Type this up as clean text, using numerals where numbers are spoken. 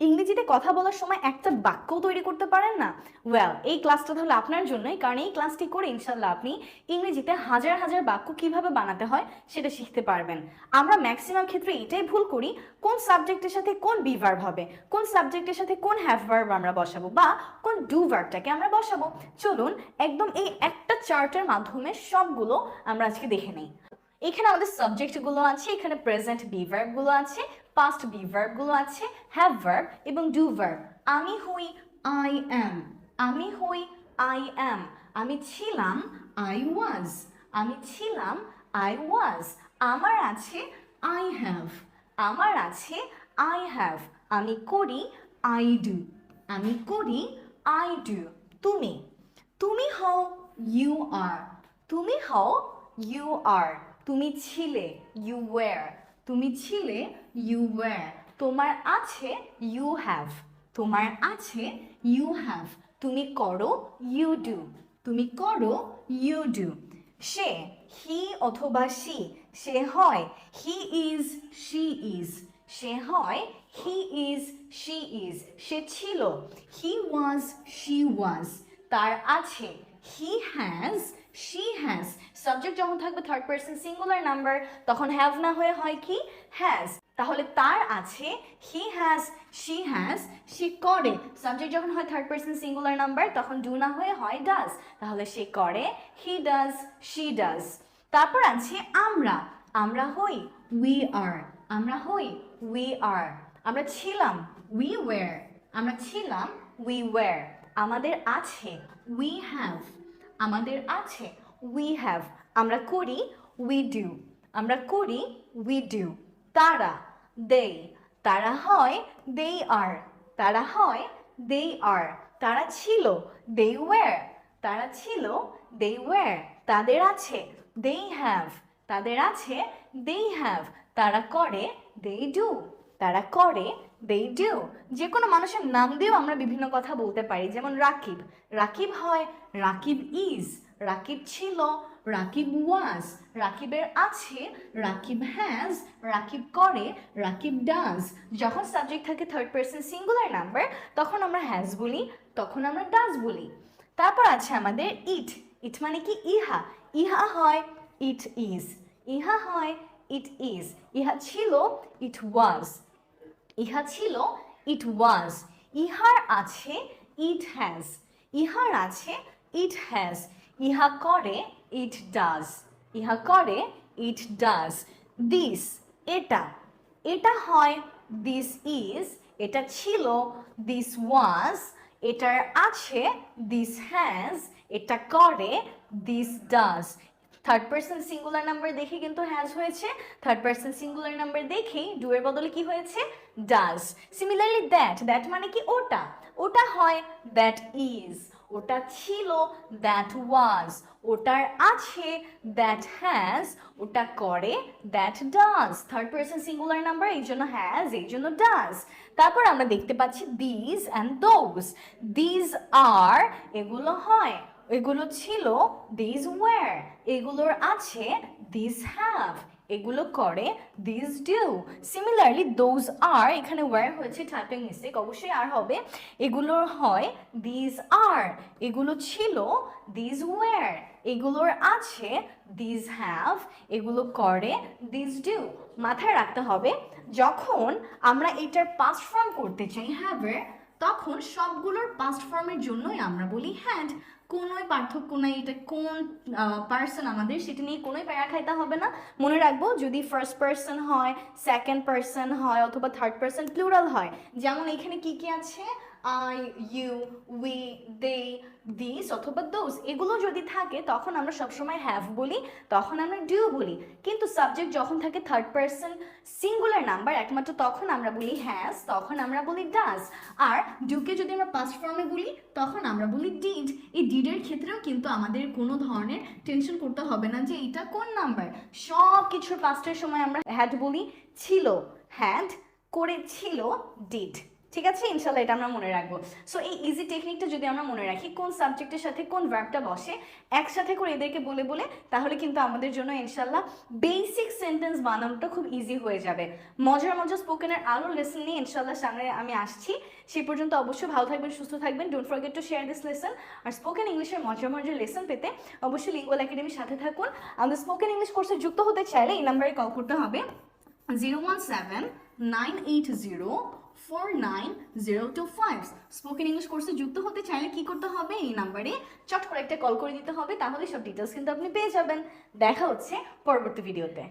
ইংরেজিতে কথা বলার সময় একটা বাক্য তৈরি করতে পারেন না? ওয়েল, এই ক্লাসটা তাহলে আপনার জন্যই, কারণ এই ক্লাসটি করে ইনশাল্লাহ আপনি ইংরেজিতে হাজার হাজার বাক্য কিভাবে বানাতে হয় সেটা শিখতে পারবেন। আমরা ম্যাক্সিমাম ক্ষেত্রে এটাই ভুল করি, কোন সাবজেক্টের সাথে কোন বি ভার্ব হবে, কোন সাবজেক্টের সাথে কোন হ্যাভ ভার্ব আমরা বসাবো, বা কোন ডু ভার্বটাকে আমরা বসাবো। চলুন একদম এই একটা চার্টের মাধ্যমে সবগুলো আমরা আজকে দেখে নেই। এখানে আমাদের সাবজেক্ট গুলো আছে, এখানে প্রেজেন্ট বি ভার্ব গুলো আছে, পাস্ট বি ভার্ব গুলো আছে, হ্যাভ ভার্ব এবং ডু ভার্ব। আমি হই, আই অ্যাম। আমি হই, আই অ্যাম। আমি ছিলাম, আই ওয়াজ। আমি ছিলাম, আই ওয়াজ। আমার আছে, আই হ্যাভ। আমার আছে, আই হ্যাভ। আমি করি, আই ডু। আমি করি, আই ডু। তুমি, তুমি হও, ইউ আর। তুমি হও, ইউ আর। তুমি ছিলে, ইউ ওয়্যার। তুমি ছিলে, ইউ ওয়্যার। তোমার আছে, ইউ হ্যাভ। তোমার আছে, ইউ হ্যাভ। তুমি করো, ইউ ডু। তুমি করো, ইউ ডু। সে, হি অথবা সি। সে হয়, হি ইজ, শি ইজ। সে হয়, হি ইজ, শি ইজ। সে ছিল, হি ওয়াজ, শি ওয়াজ। তার আছে, he has, she has. Subject যখন থাকবে থার্ড পারসন সিঙ্গুলার নাম্বার, তখন হ্যাভ না হয়ে হয় কি, হ্যাজ। তাহলে তার আছে, হি হ্যাজ, শি হ্যাজ। সে করে, সাবজেক্ট যখন হয় থার্ড পারসন সিঙ্গুলার নাম্বার, তখন ডু না হয়ে হয় ডাজ। তাহলে সে করে, হি ডাজ, শি ডাজ। তারপর আছে আমরা। আমরা হই, উই আর। আমরা হই, উই আর। আমরা ছিলাম, উই ওয়্যার। আমরা ছিলাম, উই ওয়্যার। আমাদের আছে, উই হ্যাভ। আমাদের আছে, উই হ্যাভ। আমরা করি, উই ডু। আমরা করি, উই ডু। তারা, দে। তারা হয়, দে আর। তারা হয়, দে আর। তারা ছিল, দে ওয়্যার। তারা ছিল, দে ওয়্যার। তাদের আছে, দে হ্যাভ। তাদের আছে, দে হ্যাভ। তারা করে, দে ডু। তারা করে, দে ডু। যে কোনো মানুষের নাম দিয়েও আমরা বিভিন্ন কথা বলতে পারি, যেমন রাকিব। রাকিব হয়, রাকিব ইজ। রাকিব ছিল, রাকিব ওয়াজ। রাকিবের আছে, রাকিব হ্যাজ। রাকিব করে, রাকিব ডাজ। যখন সাবজেক্ট থাকে থার্ড পারসন সিঙ্গুলার নাম্বার, তখন আমরা হ্যাজ বলি, তখন আমরা ডাজ বলি। তারপর আছে আমাদের ইট। ইট মানে কি, ইহা। ইহা হয়, ইট ইজ। ইহা হয়, ইট ইজ। ইহা ছিল, ইট ওয়াজ। ইহা ছিল, ইট ওয়াজ। ইহার আছে, ইট হ্যাজ। ইহার আছে, ইট হ্যাজ। ইহা করে, ইট ডাজ। ইহা করে, ইট ডাজ। দিস, এটা। এটা হয়, দিস ইজ। এটা ছিল, দিস ওয়াজ। এটার আছে, দিস হ্যাজ। এটা করে, this does. Third person singular number দেখে কিন্তু হ্যাজ হয়েছে, থার্ড পারসন সিঙ্গুলার নাম্বার দেখেই ডু এর বদলে কি হয়েছে, ডাজ। Similarly that. দ্যাট মানে কি, ওটা। ওটা হয়, দ্যাট ইজ। ওটা ছিল, দ্যাট ওয়াজ। ওটার আছে, দ্যাট হ্যাজ। ওটা করে, that does. Third person singular number, এই জন্য হ্যাজ, এই জন্য ডাজ। তারপর আমরা দেখতে পাচ্ছি these and those. These are, এগুলো হয়, এগুলো ছিল, দিস ওয়্যার। এগুলোর আছে, দিস হ্যাভ। এগুলো করে, this do. Similarly those are, এখানে ওয়্যার হয়েছে, টাইপিং মিস্টেক, অবশ্যই আর হবে। এগুলোর হয়, দিস আর। এগুলো ছিল, দিস ওয়্যার। এগুলোর আছে, দিস হ্যাভ। এগুলো করে, দিস ডু। মাথায় রাখতে হবে, যখন আমরা এটার পাস্ট ফর্ম করতে চাই হ্যাভের, তখন সবগুলোর পাস্ট ফর্মের জন্যই আমরা বলি হ্যাড। কোনোই পার্থক্য নাই, এটা কোন পার্সন আমাদের সেটা নিয়ে কোনোই প্যারা খাইতে হবে না। মনে রাখবো, যদি ফার্স্ট পার্সন হয়, সেকেন্ড পার্সন হয়, অথবা থার্ড পার্সন প্লুরাল হয়, যেমন এখানে কি কি আছে, I, you, we, they, this অথবা দোজ, এগুলো যদি থাকে তখন আমরা সবসময় হ্যাভ বলি, তখন আমরা ডু বলি। কিন্তু সাবজেক্ট যখন থাকে থার্ড পারসন সিঙ্গুলার নাম্বার, একমাত্র তখন আমরা বলি হ্যাজ, তখন আমরা বলি ডাজ। আর ডুকে যদি আমরা পাস্ট ফর্মে বলি, তখন আমরা বলি ডিড। এই ডিডের ক্ষেত্রেও কিন্তু আমাদের কোনো ধরনের টেনশন করতে হবে না যে এটা কোন নাম্বার। সব কিছুর পাস্টের সময় আমরা হ্যাড বলি, ছিল, হ্যাড, করেছিল, ডিড। ঠিক আছে, ইনশাল্লাহ এটা আমরা মনে রাখবো। সো এই ইজি টেকনিকটা যদি আমরা মনে রাখি, কোন সাবজেক্টের সাথে কোন ভার্বটা বসে একসাথে করে এদেরকে বলে বলে, তাহলে কিন্তু আমাদের জন্য ইনশাল্লাহ বেসিক সেন্টেন্স বানানোটা খুব ইজি হয়ে যাবে। মজার মজার স্পোকেনের আরও লেসন নিয়ে ইনশাল্লাহ সামনে আমি আসছি। সেই পর্যন্ত অবশ্যই ভালো থাকবেন, সুস্থ থাকবেন। Don't forget to share this lesson. আর স্পোকেন ইংলিশের মজার মজার লেসন পেতে অবশ্যই লিঙ্গুয়াল একাডেমির সাথে থাকুন। আমাদের স্পোকেন ইংলিশ কোর্সে যুক্ত হতে চাইলে এই নাম্বারে কল করতে হবে 017-980-49025। স্পোকেন ইংলিশ কোর্সে যুক্ত হতে চাইলে কি করতে হবে, এই নাম্বারে চট করে একটা কল করে দিতে হবে, তাহলে সব ডিটেলস কিন্তু আপনি পেয়ে যাবেন। দেখা হচ্ছে পরবর্তী ভিডিওতে।